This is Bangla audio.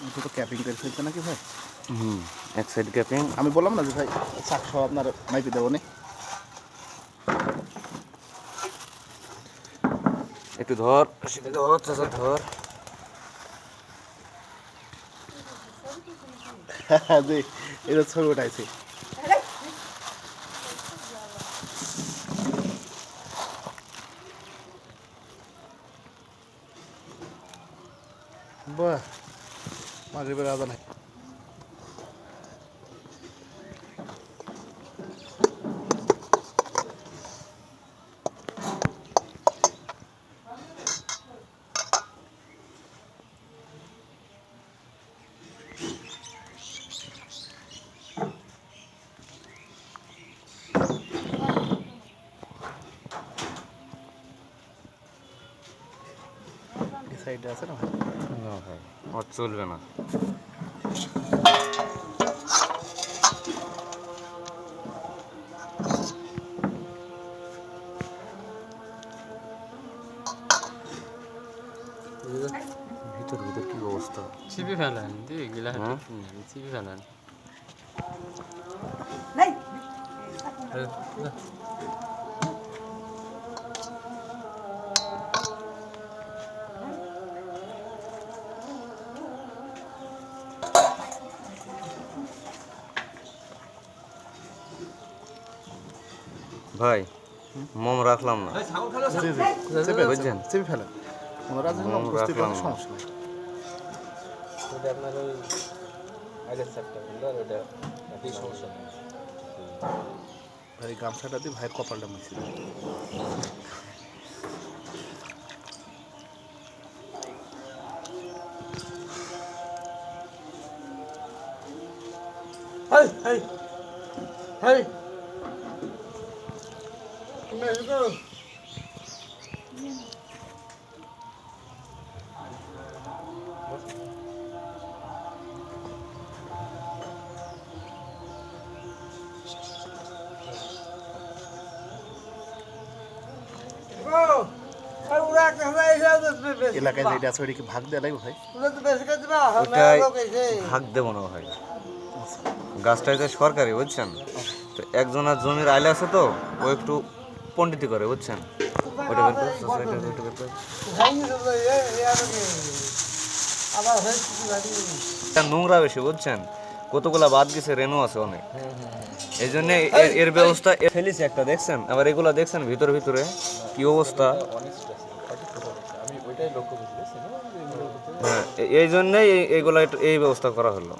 এটা তো ক্যাপিং করে ফেলছে নাকি ভাই? এক সাইড ক্যাপিং। আমি বললাম না যে ভাই চাক সহ আপনার মাইপে দেবো নি। একটু ধর, সেটা ধর চাচা ধর। জি, এটা ছবি উঠাইছি। বাহ, মাগরিবের আজান। এই সাইডে আছে না ভাই? না ভাই, আর চলবে না। ভিতর ভিতর কি অবস্থা? চিপি ফেলেন দিয়ে গিলা চিপি ফেলেন। ভাই মোম রাখলাম না, জি জি, চেপে বুঝছেন? চেপে ফেলেন। ওনারা যেন মোম উপস্থিত রাখলাম হয়, না। সমস্যা নেই। ওটা আপনার ওই আইলের চারটা বললো ওটা একই সমস্যা নেই। ভাই এই গামছাটা দিয়ে ভাইয়ের কপালটা মুছে দেন। হেই হেই হেই তুমি এসো। এলাকায় যেটা আছে ওইটা কি ভাগ দেওয়া লাগবে ভাই? ওটাই ভাগ দেবো না ভাই, গাছটা যে সরকারি বুঝছেন, তো একজনের জমির আইলে আছে তো, ও একটু পণ্ডিতি করে বুঝছেন। ওইটা বের কর, চাচা, ওইটা বের কর। এটা নোংরা বেশি বুঝছেন, কতগুলা বাদ গেছে, রেনু আছে অনেক, এই জন্য এর ব্যবস্থা ফেলিছে একটা, দেখছেন? আবার এগুলা দেখছেন ভিতরে ভিতরে কি অবস্থা। আমি ওইটাই লক্ষ্য করছি। হ্যাঁ, এই জন্যই এইগুলা এই ব্যবস্থা করা হলো।